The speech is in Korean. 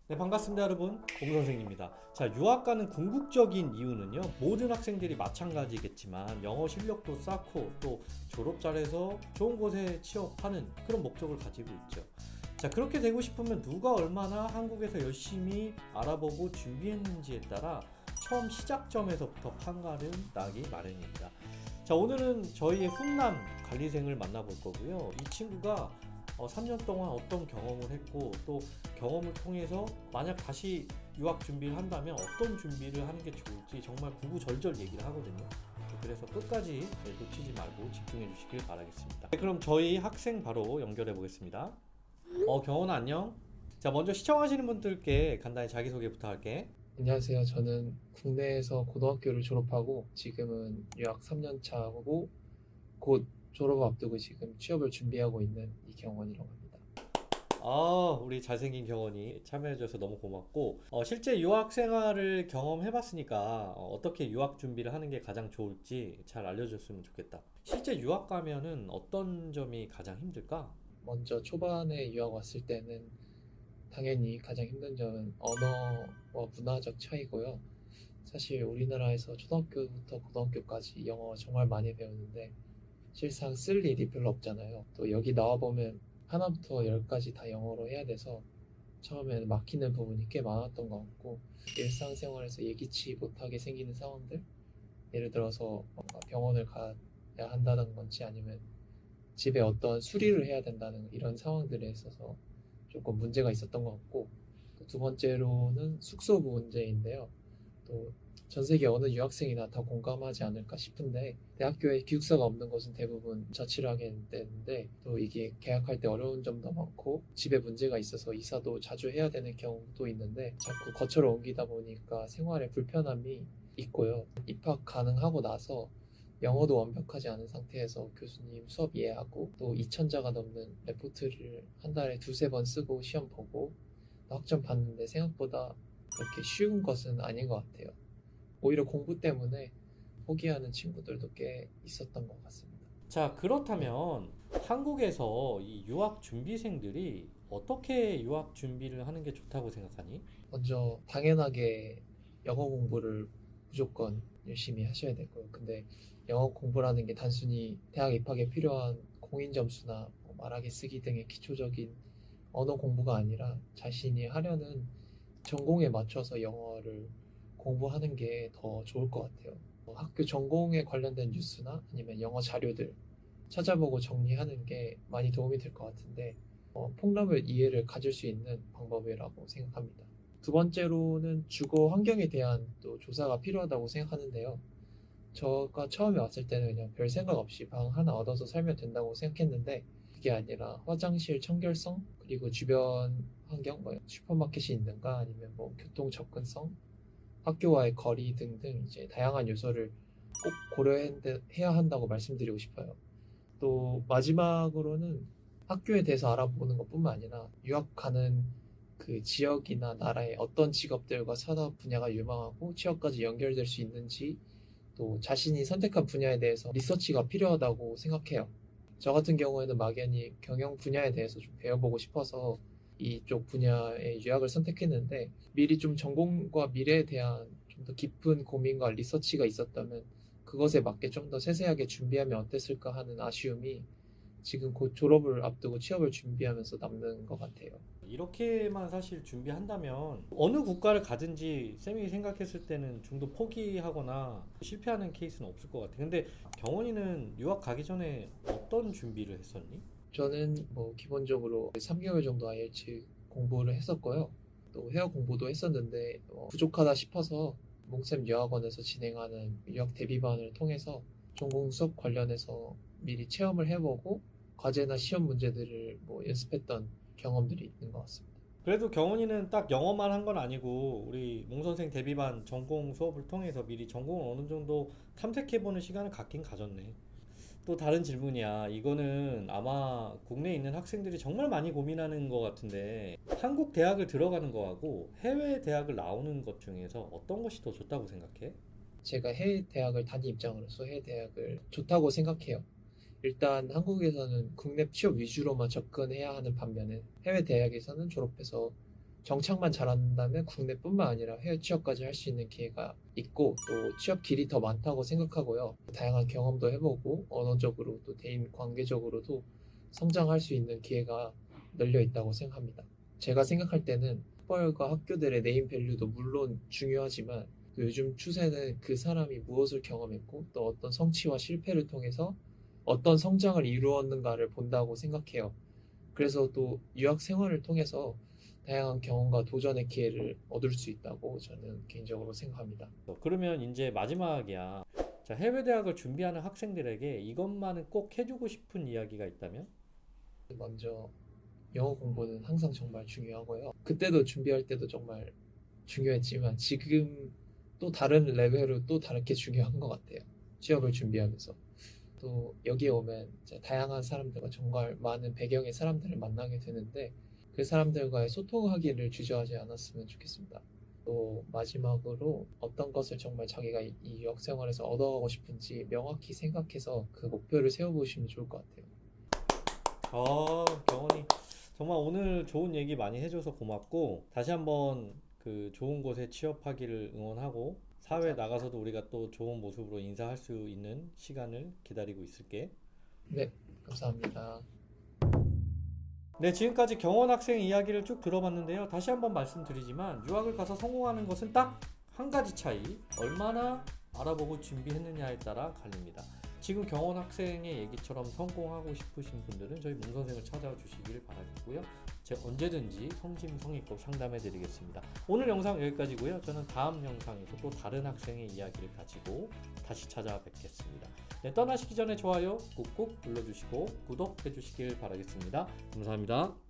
네, 반갑습니다, 여러분. 공선생입니다. 자, 유학 가는 궁극적인 이유는요, 모든 학생들이 마찬가지겠지만 영어 실력도 쌓고 또 졸업 잘해서 좋은 곳에 취업하는 그런 목적을 가지고 있죠. 자, 그렇게 되고 싶으면 누가 얼마나 한국에서 열심히 알아보고 준비했는지에 따라 처음 시작점에서부터 판가름 나기 마련입니다. 자, 오늘은 저희의 훈남 관리생을 만나볼 거고요. 이 친구가 3년 동안 어떤 경험을 했고 또 경험을 통해서 만약 다시 유학 준비를 한다면 어떤 준비를 하는 게 좋을지 정말 구구절절 얘기를 하거든요. 그래서 끝까지 놓치지 말고 집중해 주시길 바라겠습니다. 네, 그럼 저희 학생 바로 연결해 보겠습니다. 경원 안녕. 자, 먼저 시청하시는 분들께 간단히 자기소개부터 할게. 안녕하세요. 저는 국내에서 고등학교를 졸업하고 지금은 유학 3년 차고 곧 졸업 앞두고 지금 취업을 준비하고 있는 이경원이라고 합니다. 우리 잘생긴 경원이 참여해줘서 너무 고맙고, 실제 유학 생활을 경험해봤으니까, 어떻게 유학 준비를 하는 게 가장 좋을지 잘 알려줬으면 좋겠다. 실제 유학 가면은 어떤 점이 가장 힘들까? 먼저 초반에 유학 왔을 때는 당연히 가장 힘든 점은 언어와 문화적 차이고요. 사실 우리나라에서 초등학교부터 고등학교까지 영어 정말 많이 배우는데 실상 쓸 일이 별로 없잖아요. 또 여기 나와보면 하나부터 열까지 다 영어로 해야 돼서 처음에는 막히는 부분이 꽤 많았던 것 같고 일상생활에서 예기치 못하게 생기는 상황들, 예를 들어서 뭔가 병원을 가야 한다는 건지 아니면 집에 어떤 수리를 해야 된다는 이런 상황들에 있어서 조금 문제가 있었던 것 같고, 또 두 번째로는 숙소 문제인데요. 또 전 세계 어느 유학생이나 다 공감하지 않을까 싶은데 대학교에 기숙사가 없는 곳은 대부분 자취를 하게 되는데, 또 이게 계약할 때 어려운 점도 많고 집에 문제가 있어서 이사도 자주 해야 되는 경우도 있는데 자꾸 거처를 옮기다 보니까 생활에 불편함이 있고요. 입학 가능하고 나서 영어도 완벽하지 않은 상태에서 교수님 수업 이해하고 또 2,000자가 넘는 레포트를 한 달에 두세 번 쓰고 시험 보고 학점 봤는데 생각보다 그렇게 쉬운 것은 아닌 것 같아요. 오히려 공부 때문에 포기하는 친구들도 꽤 있었던 것 같습니다. 자, 그렇다면 한국에서 이 유학 준비생들이 어떻게 유학 준비를 하는 게 좋다고 생각하니? 먼저 당연하게 영어 공부를 무조건 열심히 하셔야 되고요. 근데 영어 공부라는 게 단순히 대학 입학에 필요한 공인 점수나 뭐 말하기 쓰기 등의 기초적인 언어 공부가 아니라 자신이 하려는 전공에 맞춰서 영어를 공부하는 게 더 좋을 것 같아요. 학교 전공에 관련된 뉴스나 아니면 영어 자료들 찾아보고 정리하는 게 많이 도움이 될 것 같은데, 폭넓은 이해를 가질 수 있는 방법이라고 생각합니다. 두 번째로는 주거 환경에 대한 또 조사가 필요하다고 생각하는데요. 제가 처음에 왔을 때는 그냥 별 생각 없이 방 하나 얻어서 살면 된다고 생각했는데 그게 아니라 화장실 청결성, 그리고 주변 환경, 뭐 슈퍼마켓이 있는가 아니면 뭐 교통 접근성, 학교와의 거리 등등 이제 다양한 요소를 꼭 고려해야 한다고 말씀드리고 싶어요. 또 마지막으로는 학교에 대해서 알아보는 것뿐만 아니라 유학 가는 그 지역이나 나라의 어떤 직업들과 산업 분야가 유망하고 취업까지 연결될 수 있는지, 또 자신이 선택한 분야에 대해서 리서치가 필요하다고 생각해요. 저 같은 경우에는 막연히 경영 분야에 대해서 좀 배워보고 싶어서 이쪽 분야의 유학을 선택했는데, 미리 좀 전공과 미래에 대한 좀 더 깊은 고민과 리서치가 있었다면 그것에 맞게 좀 더 세세하게 준비하면 어땠을까 하는 아쉬움이 지금 곧 졸업을 앞두고 취업을 준비하면서 남는 것 같아요. 이렇게만 사실 준비한다면 어느 국가를 가든지 쌤이 생각했을 때는 중도 포기하거나 실패하는 케이스는 없을 것 같아. 근데 경원이는 유학 가기 전에 어떤 준비를 했었니? 저는 뭐 기본적으로 3개월 정도 IELTS 공부를 했었고요. 또 회화 공부도 했었는데 부족하다 싶어서 몽쌤 유학원에서 진행하는 유학 대비반을 통해서 전공 수업 관련해서 미리 체험을 해보고 과제나 시험 문제들을 뭐 연습했던 경험들이 있는 것 같습니다. 그래도 경원이는 딱 영어만 한 건 아니고 우리 몽선생 대비반 전공 수업을 통해서 미리 전공을 어느 정도 탐색해보는 시간을 갖긴 가졌네. 또 다른 질문이야. 이거는 아마 국내에 있는 학생들이 정말 많이 고민하는 것 같은데 한국 대학을 들어가는 거하고 해외 대학을 나오는 것 중에서 어떤 것이 더 좋다고 생각해? 제가 해외 대학을 다닌 입장으로서 해외 대학을 좋다고 생각해요. 일단 한국에서는 국내 취업 위주로만 접근해야 하는 반면에 해외 대학에서는 졸업해서 정착만 잘한다면 국내뿐만 아니라 해외 취업까지 할 수 있는 기회가 있고 또 취업 길이 더 많다고 생각하고요. 다양한 경험도 해보고 언어적으로 또 대인 관계적으로도 성장할 수 있는 기회가 널려 있다고 생각합니다. 제가 생각할 때는 학벌과 학교들의 네임밸류도 물론 중요하지만 또 요즘 추세는 그 사람이 무엇을 경험했고 또 어떤 성취와 실패를 통해서 어떤 성장을 이루었는가를 본다고 생각해요. 그래서 또 유학 생활을 통해서 다양한 경험과 도전의 기회를 얻을 수 있다고 저는 개인적으로 생각합니다. 그러면 이제 마지막이야. 자, 해외 대학을 준비하는 학생들에게 이것만은 꼭 해주고 싶은 이야기가 있다면? 먼저 영어 공부는 항상 정말 중요하고요. 그때도 준비할 때도 정말 중요했지만 지금 또 다른 레벨로 또 다르게 중요한 것 같아요. 취업을 준비하면서. 또 여기에 오면 이제 다양한 사람들과 정말 많은 배경의 사람들을 만나게 되는데 그 사람들과의 소통하기를 주저하지 않았으면 좋겠습니다. 또 마지막으로 어떤 것을 정말 자기가 이 유학 생활에서 얻어가고 싶은지 명확히 생각해서 그 목표를 세워보시면 좋을 것 같아요. 경원이 정말 오늘 좋은 얘기 많이 해줘서 고맙고 다시 한번 그 좋은 곳에 취업하기를 응원하고 사회에 나가서도 우리가 또 좋은 모습으로 인사할 수 있는 시간을 기다리고 있을게. 네, 감사합니다. 네, 지금까지 경원 학생 이야기를 쭉 들어봤는데요. 다시 한번 말씀드리지만 유학을 가서 성공하는 것은 딱 한 가지 차이, 얼마나 알아보고 준비했느냐에 따라 갈립니다. 지금 경원 학생의 얘기처럼 성공하고 싶으신 분들은 저희 문 선생을 찾아와 주시길 바라겠고요. 제가 언제든지 성심성의껏 상담해 드리겠습니다. 오늘 영상 여기까지고요. 저는 다음 영상에서 또 다른 학생의 이야기를 가지고 다시 찾아뵙겠습니다. 네, 떠나시기 전에 좋아요 꾹꾹 눌러주시고 구독해 주시길 바라겠습니다. 감사합니다.